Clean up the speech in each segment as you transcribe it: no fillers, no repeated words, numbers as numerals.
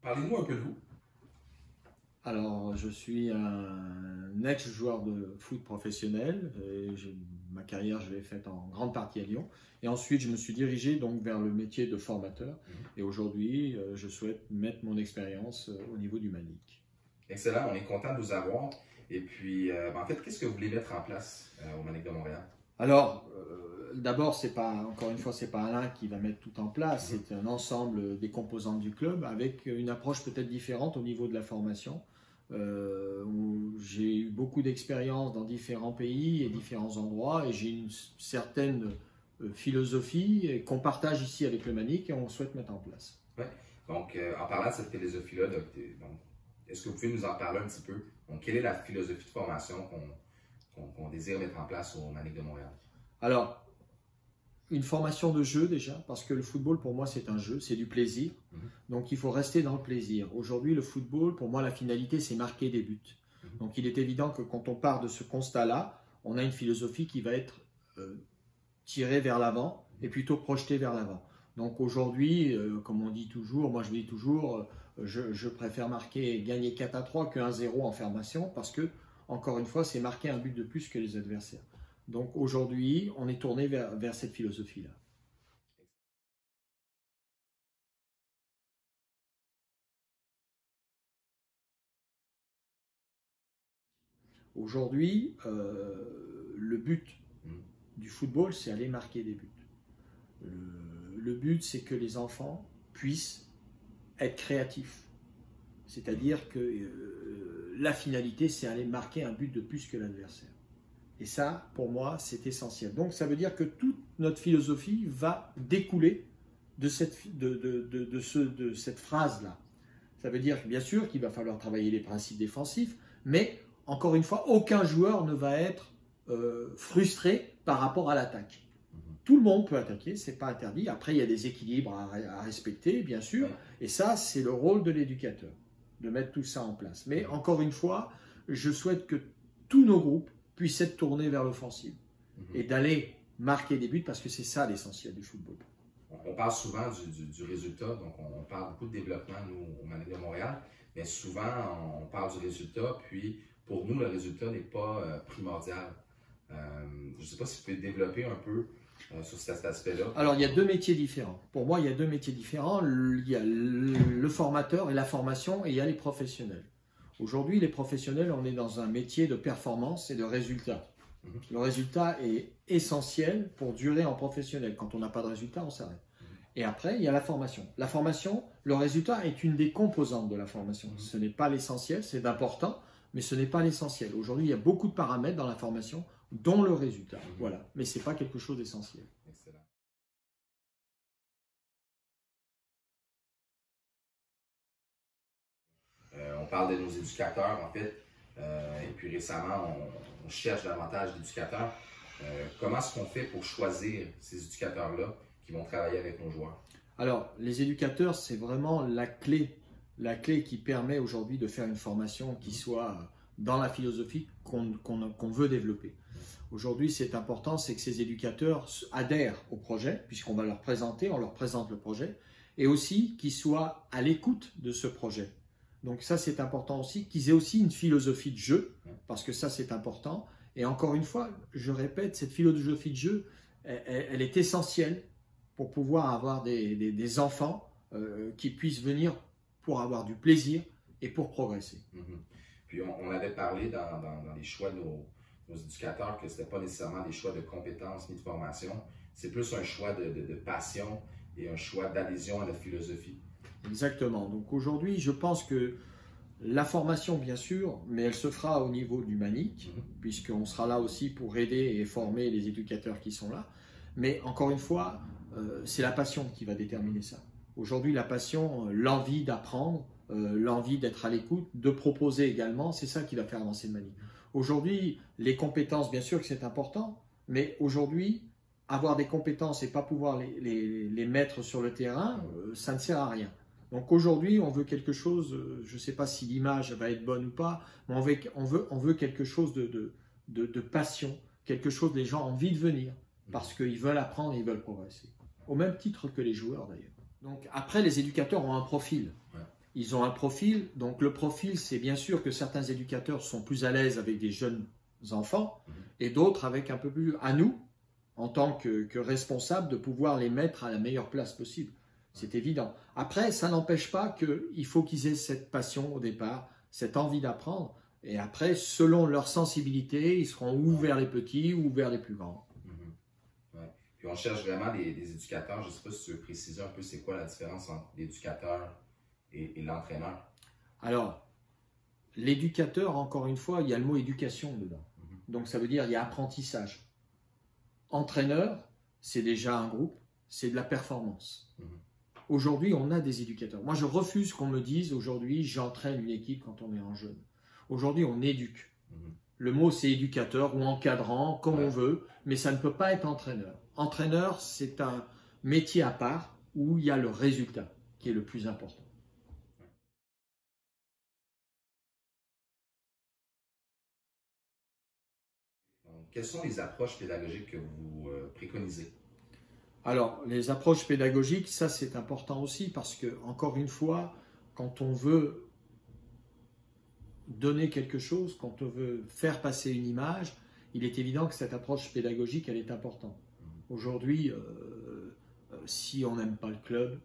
Parlez-nous un peu de vous. Alors, je suis un ex-joueur de foot professionnel. Ma carrière, je l'ai faite en grande partie à Lyon. Et ensuite, je me suis dirigé donc vers le métier de formateur. Et aujourd'hui, je souhaite mettre mon expérience au niveau du Manic. Excellent, on est content de vous avoir. Et puis, en fait, qu'est-ce que vous voulez mettre en place au Manic de Montréal? Alors, d'abord, encore une fois, c'est pas Alain qui va mettre tout en place. C'est un ensemble des composantes du club avec une approche peut-être différente au niveau de la formation. Où j'ai eu beaucoup d'expérience dans différents pays et différents endroits et j'ai une certaine philosophie qu'on partage ici avec le Manic et on souhaite mettre en place. Ouais. Donc, en parlant de cette philosophie-là, est-ce que vous pouvez nous en parler un petit peu? Donc, quelle est la philosophie de formation qu'on désire mettre en place au Manic de Montréal? Alors, une formation de jeu déjà, parce que le football pour moi c'est un jeu, c'est du plaisir. Donc il faut rester dans le plaisir. Aujourd'hui le football, pour moi la finalité c'est marquer des buts. Donc il est évident que quand on part de ce constat-là, on a une philosophie qui va être tirée vers l'avant et plutôt projetée vers l'avant. Donc aujourd'hui, comme on dit toujours, moi je dis toujours, je préfère gagner 4-3 que 1-0 en formation parce que, encore une fois, c'est marquer un but de plus que les adversaires. Donc aujourd'hui, on est tourné vers cette philosophie-là. Aujourd'hui, le but du football, c'est aller marquer des buts. Le but, c'est que les enfants puissent être créatifs. C'est-à-dire que la finalité, c'est aller marquer un but de plus que l'adversaire. Et ça, pour moi, c'est essentiel. Donc, ça veut dire que toute notre philosophie va découler de cette phrase-là. Ça veut dire, bien sûr, qu'il va falloir travailler les principes défensifs, mais, encore une fois, aucun joueur ne va être frustré par rapport à l'attaque. Tout le monde peut attaquer, ce n'est pas interdit. Après, il y a des équilibres à respecter, bien sûr. Et ça, c'est le rôle de l'éducateur, de mettre tout ça en place. Mais, encore une fois, je souhaite que tous nos groupes puissent être tournés vers l'offensive et d'aller marquer des buts parce que c'est ça l'essentiel du football. On parle souvent du résultat, donc on parle beaucoup de développement, nous, au Manic de Montréal, mais souvent on parle du résultat, puis pour nous, le résultat n'est pas primordial. Je ne sais pas si vous pouvez développer un peu sur cet aspect-là. Alors, il y a deux métiers différents. Pour moi, il y a deux métiers différents. Il y a le formateur et la formation et il y a les professionnels. Aujourd'hui, les professionnels, on est dans un métier de performance et de résultat. Le résultat est essentiel pour durer en professionnel. Quand on n'a pas de résultat, on s'arrête. Et après, il y a la formation. La formation, le résultat est une des composantes de la formation. Ce n'est pas l'essentiel, c'est important, mais ce n'est pas l'essentiel. Aujourd'hui, il y a beaucoup de paramètres dans la formation, dont le résultat. Voilà. Mais ce n'est pas quelque chose d'essentiel. Excellent. On parle de nos éducateurs, en fait, et puis récemment, on cherche davantage d'éducateurs. Comment est-ce qu'on fait pour choisir ces éducateurs-là qui vont travailler avec nos joueurs? Alors, les éducateurs, c'est vraiment la clé qui permet aujourd'hui de faire une formation qui soit dans la philosophie qu'on veut développer. Aujourd'hui, c'est important, c'est que ces éducateurs adhèrent au projet, puisqu'on va leur présenter, on leur présente le projet, et aussi qu'ils soient à l'écoute de ce projet. Donc ça, c'est important aussi, qu'ils aient aussi une philosophie de jeu, parce que ça, c'est important. Et encore une fois, je répète, cette philosophie de jeu, elle est essentielle pour pouvoir avoir des enfants qui puissent venir pour avoir du plaisir et pour progresser. Puis on avait parlé dans les choix de nos éducateurs que ce n'était pas nécessairement des choix de compétences ni de formation, c'est plus un choix de passion et un choix d'adhésion à notre philosophie. Exactement. Donc aujourd'hui, je pense que la formation, bien sûr, mais elle se fera au niveau du Manic, puisqu'on sera là aussi pour aider et former les éducateurs qui sont là. Mais encore une fois, c'est la passion qui va déterminer ça. Aujourd'hui, la passion, l'envie d'apprendre, l'envie d'être à l'écoute, de proposer également, c'est ça qui va faire avancer le Manic. Aujourd'hui, les compétences, bien sûr que c'est important, mais aujourd'hui, avoir des compétences et pas pouvoir les mettre sur le terrain, ça ne sert à rien. Donc aujourd'hui, on veut quelque chose, je ne sais pas si l'image va être bonne ou pas, mais on veut quelque chose de passion, quelque chose, les gens ont envie de venir, parce qu'ils veulent apprendre et ils veulent progresser. Au même titre que les joueurs d'ailleurs. Donc après, les éducateurs ont un profil. ils ont un profil. Donc le profil, c'est bien sûr que certains éducateurs sont plus à l'aise avec des jeunes enfants et d'autres avec un peu plus à nous, en tant que responsables, de pouvoir les mettre à la meilleure place possible. C'est évident. Après, ça n'empêche pas qu'il faut qu'ils aient cette passion au départ, cette envie d'apprendre. Et après, selon leur sensibilité, ils seront ou vers les petits ou vers les plus grands. Ouais. Puis on cherche vraiment des éducateurs. Je ne sais pas si tu veux préciser un peu c'est quoi la différence entre l'éducateur et l'entraîneur. Alors, l'éducateur, encore une fois, il y a le mot éducation dedans. Donc ça veut dire il y a apprentissage. Entraîneur, c'est déjà un groupe, c'est de la performance. Aujourd'hui, on a des éducateurs. Moi, je refuse qu'on me dise aujourd'hui, j'entraîne une équipe quand on est en jeune. Aujourd'hui, on éduque. Le mot, c'est éducateur ou encadrant, comme on veut, mais ça ne peut pas être entraîneur. Entraîneur, c'est un métier à part où il y a le résultat qui est le plus important. Donc, quelles sont les approches pédagogiques que vous préconisez? Alors, les approches pédagogiques, ça c'est important aussi parce que, encore une fois, quand on veut donner quelque chose, quand on veut faire passer une image, il est évident que cette approche pédagogique, elle est importante. Aujourd'hui, si on n'aime pas le club,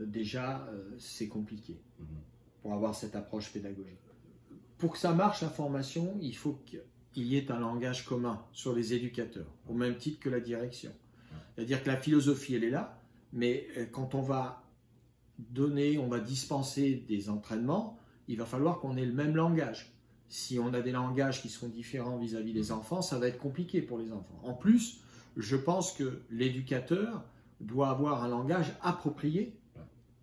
déjà, c'est compliqué pour avoir cette approche pédagogique. Pour que ça marche, la formation, il faut qu'il y ait un langage commun sur les éducateurs, au même titre que la direction. C'est-à-dire que la philosophie, elle est là, mais quand on va donner, on va dispenser des entraînements, il va falloir qu'on ait le même langage. Si on a des langages qui sont différents vis-à-vis des enfants, ça va être compliqué pour les enfants. En plus, je pense que l'éducateur doit avoir un langage approprié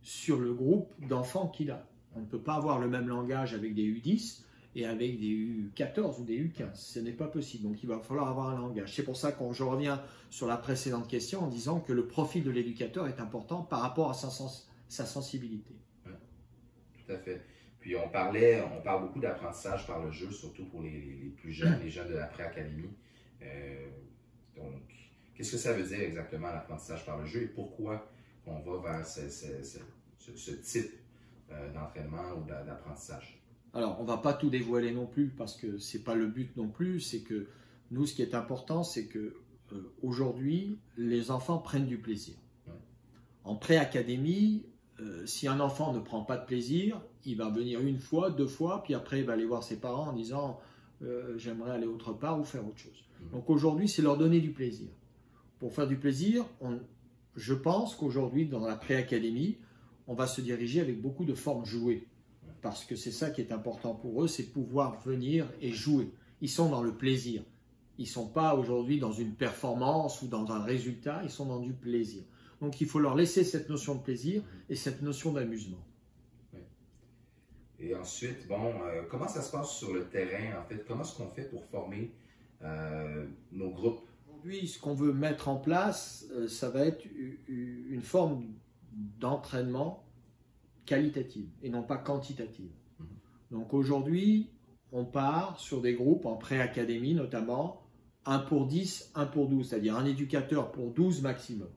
sur le groupe d'enfants qu'il a. On ne peut pas avoir le même langage avec des U10 et avec des U14 ou des U15. Ce n'est pas possible. Donc, il va falloir avoir un langage. C'est pour ça que je reviens sur la précédente question en disant que le profil de l'éducateur est important par rapport à sa sensibilité. Ouais, tout à fait. Puis on parle beaucoup d'apprentissage par le jeu, surtout pour les plus jeunes, les jeunes de la pré-académie. Donc, qu'est-ce que ça veut dire exactement l'apprentissage par le jeu et pourquoi on va vers ce type d'entraînement ou d'apprentissage? Alors, on ne va pas tout dévoiler non plus parce que ce n'est pas le but non plus. C'est que nous, ce qui est important, c'est que aujourd'hui, les enfants prennent du plaisir. Ouais. En pré-académie, si un enfant ne prend pas de plaisir, il va venir une fois, deux fois, puis après il va aller voir ses parents en disant j'aimerais aller autre part ou faire autre chose. Donc aujourd'hui, c'est leur donner du plaisir. Pour faire du plaisir, je pense qu'aujourd'hui, dans la pré-académie, on va se diriger avec beaucoup de formes jouées. Parce que c'est ça qui est important pour eux, c'est de pouvoir venir et jouer. Ils sont dans le plaisir. Ils ne sont pas aujourd'hui dans une performance ou dans un résultat, ils sont dans du plaisir. Donc il faut leur laisser cette notion de plaisir et cette notion d'amusement. Oui. Et ensuite, comment ça se passe sur le terrain en fait? Comment est-ce qu'on fait pour former nos groupes? Aujourd'hui, ce qu'on veut mettre en place, ça va être une forme d'entraînement qualitative et non pas quantitative. Donc aujourd'hui, on part sur des groupes en pré-académie notamment, 1 pour 10, 1 pour 12, c'est-à-dire un éducateur pour 12 maximum,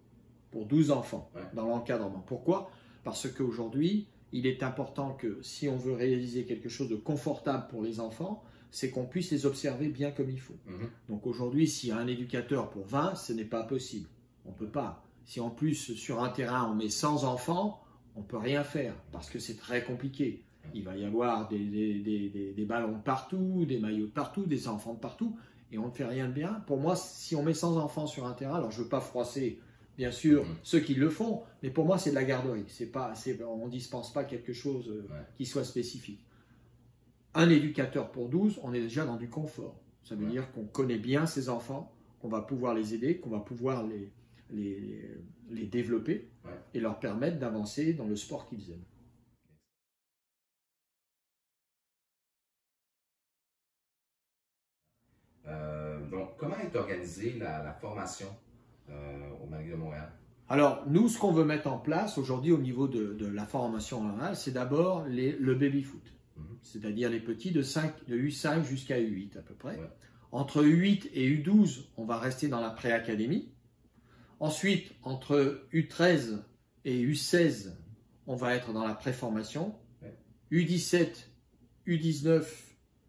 pour 12 enfants dans l'encadrement. Pourquoi? Parce qu'aujourd'hui, il est important que si on veut réaliser quelque chose de confortable pour les enfants, c'est qu'on puisse les observer bien comme il faut. Donc aujourd'hui, s'il y a un éducateur pour 20, ce n'est pas possible. On ne peut pas. Si en plus sur un terrain on met 100 enfants, on ne peut rien faire parce que c'est très compliqué. Il va y avoir des ballons de partout, des maillots de partout, des enfants de partout et on ne fait rien de bien. Pour moi, si on met 100 enfants sur un terrain, alors je ne veux pas froisser bien sûr ceux qui le font, mais pour moi c'est de la garderie. On ne dispense pas quelque chose qui soit spécifique. Un éducateur pour 12, on est déjà dans du confort. Ça veut dire qu'on connaît bien ces enfants, qu'on va pouvoir les aider, qu'on va pouvoir les développer et leur permettre d'avancer dans le sport qu'ils aiment. Donc, comment est organisée la formation au McGill de Montréal? Alors, nous, ce qu'on veut mettre en place aujourd'hui au niveau de la formation orale, c'est d'abord le baby-foot. C'est-à-dire les petits de U5 jusqu'à U8 à peu près. Ouais. Entre U8 et U12, on va rester dans la pré-académie. Ensuite, entre U13 et U16, on va être dans la préformation. Ouais. U17, U19,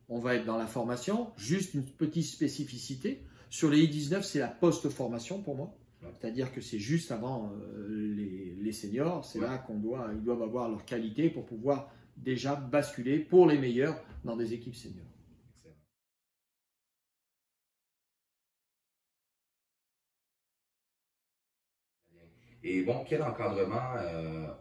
on va être dans la formation. Juste une petite spécificité. Sur les U19, c'est la post-formation pour moi. C'est-à-dire que c'est juste avant les seniors. C'est là qu'ils doivent avoir leur qualité pour pouvoir déjà basculer pour les meilleurs dans des équipes seniors. Et bon, quel encadrement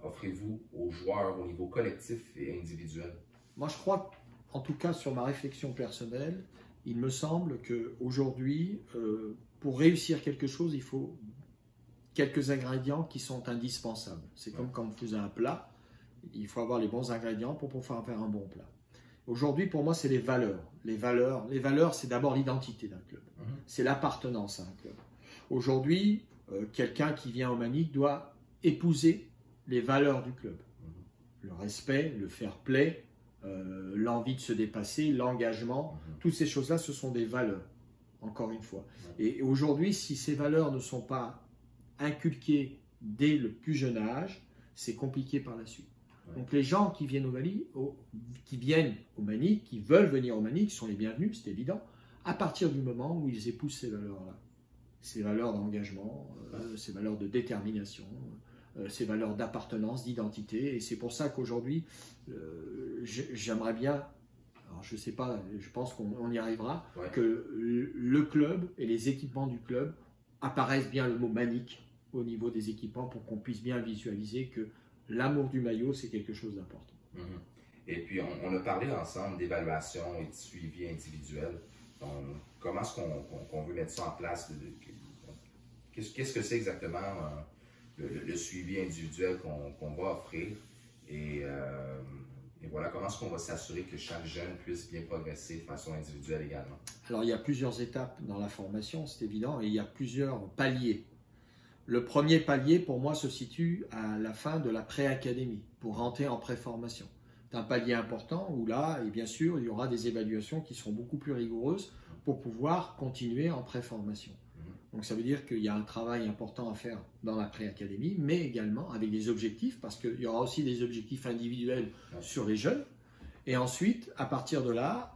offrez-vous aux joueurs au niveau collectif et individuel? Moi, je crois, en tout cas sur ma réflexion personnelle, il me semble qu'aujourd'hui, pour réussir quelque chose, il faut quelques ingrédients qui sont indispensables. C'est comme quand vous faisiez un plat, il faut avoir les bons ingrédients pour pouvoir faire un bon plat. Aujourd'hui, pour moi, c'est les valeurs. Les valeurs, c'est d'abord l'identité d'un club. C'est l'appartenance à un club. Aujourd'hui, quelqu'un qui vient au Manic doit épouser les valeurs du club. Le respect, le fair play, l'envie de se dépasser, l'engagement, toutes ces choses-là, ce sont des valeurs, encore une fois. Et aujourd'hui, si ces valeurs ne sont pas inculquées dès le plus jeune âge, c'est compliqué par la suite. Donc les gens qui viennent au Manic, qui veulent venir au Manic, sont les bienvenus, c'est évident, à partir du moment où ils épousent ces valeurs-là. Ces valeurs d'engagement, ces valeurs de détermination, ces valeurs d'appartenance, d'identité. Et c'est pour ça qu'aujourd'hui, j'aimerais bien, alors je ne sais pas, je pense qu'on y arrivera, que le club et les équipements du club apparaissent bien le mot Manic au niveau des équipements pour qu'on puisse bien visualiser que l'amour du maillot, c'est quelque chose d'important. Et puis, on a parlé ensemble d'évaluation et de suivi individuel. Donc, comment est-ce qu'on veut mettre ça en place? Qu'est-ce que c'est exactement le suivi individuel qu'on va offrir? Et voilà, comment est-ce qu'on va s'assurer que chaque jeune puisse bien progresser de façon individuelle également? Alors, il y a plusieurs étapes dans la formation, c'est évident, et il y a plusieurs paliers. Le premier palier, pour moi, se situe à la fin de la pré-académie, pour rentrer en pré-formation. C'est un palier important où là, et bien sûr, il y aura des évaluations qui seront beaucoup plus rigoureuses pour pouvoir continuer en pré-formation. Donc ça veut dire qu'il y a un travail important à faire dans la pré-académie, mais également avec des objectifs, parce qu'il y aura aussi des objectifs individuels sur les jeunes. Et ensuite, à partir de là,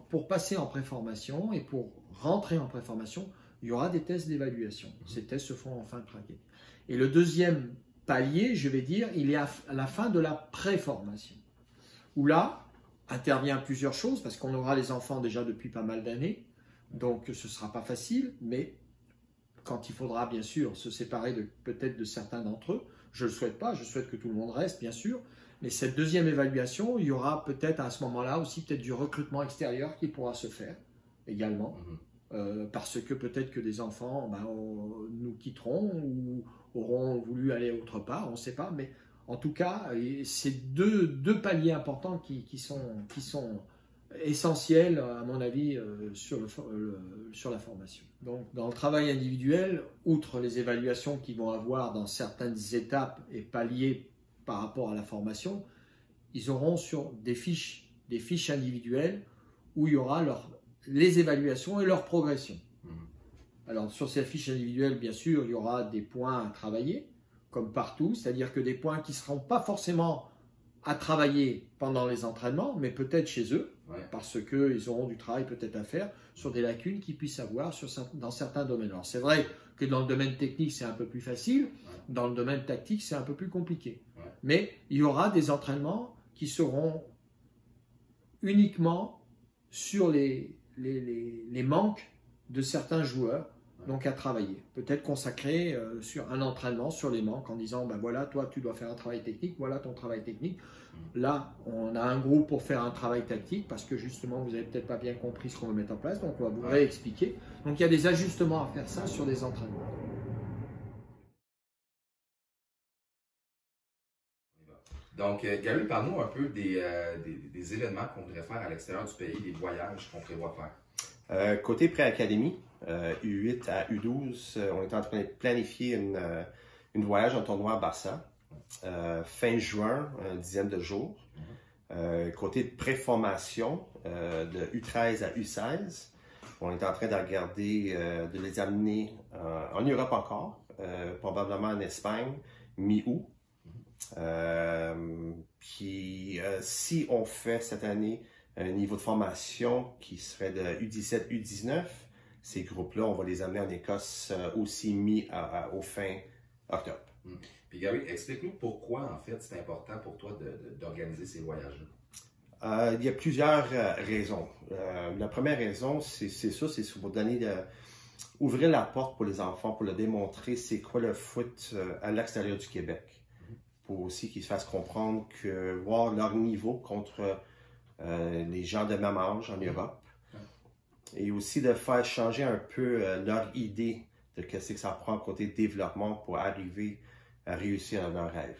pour passer en pré-formation et pour rentrer en pré-formation, il y aura des tests d'évaluation. Ces tests se font en fin de pré-académie. Et le deuxième palier, je vais dire, il est à la fin de la pré-formation, où là, intervient plusieurs choses, parce qu'on aura les enfants déjà depuis pas mal d'années, donc ce ne sera pas facile, mais quand il faudra bien sûr se séparer peut-être de certains d'entre eux, je ne le souhaite pas, je souhaite que tout le monde reste bien sûr, mais cette deuxième évaluation, il y aura peut-être à ce moment-là aussi peut-être du recrutement extérieur qui pourra se faire également, parce que peut-être que des enfants nous quitteront ou auront voulu aller autre part, on ne sait pas, mais en tout cas, c'est deux paliers importants qui sont essentiels, à mon avis, sur la formation. Donc, dans le travail individuel, outre les évaluations qu'ils vont avoir dans certaines étapes et paliers par rapport à la formation, ils auront sur des fiches individuelles où il y aura les évaluations et leur progression. Alors, sur ces fiches individuelles, bien sûr, il y aura des points à travailler, comme partout, c'est-à-dire que des points qui ne seront pas forcément à travailler pendant les entraînements, mais peut-être chez eux, parce qu'ils auront du travail peut-être à faire sur des lacunes qu'ils puissent avoir dans certains domaines. Alors c'est vrai que dans le domaine technique, c'est un peu plus facile, dans le domaine tactique, c'est un peu plus compliqué. Mais il y aura des entraînements qui seront uniquement sur les manques de certains joueurs, donc à travailler. Peut-être consacrer sur un entraînement sur les manques en disant, ben voilà, toi tu dois faire un travail technique, voilà ton travail technique. Là, on a un groupe pour faire un travail tactique parce que justement, vous n'avez peut-être pas bien compris ce qu'on veut mettre en place, donc on va vous réexpliquer. Donc il y a des ajustements à faire ça sur des entraînements. Donc, Gary, parle-nous un peu des événements qu'on voudrait faire à l'extérieur du pays, des voyages qu'on prévoit faire. Côté pré-académie, U8 à U12, on est en train de planifier une voyage en tournoi à Barça, fin juin, une dizaine de jours. Côté de pré-formation, de U13 à U16, on est en train de regarder, de les amener en Europe encore, probablement en Espagne, mi-août. Puis si on fait cette année un niveau de formation qui serait de U17, U19, ces groupes-là, on va les amener en Écosse aussi au fin octobre. Puis Gary, explique-nous pourquoi, en fait, c'est important pour toi d'organiser ces voyages-là. Il y a plusieurs raisons. La première raison, c'est ça, c'est pour donner ouvrir la porte pour les enfants, pour leur démontrer c'est quoi le foot à l'extérieur du Québec. Pour aussi qu'ils se fassent comprendre que voir leur niveau contre les gens de même âge en Europe. Et aussi de faire changer un peu leur idée de ce que ça prend côté développement pour arriver à réussir à leur rêve.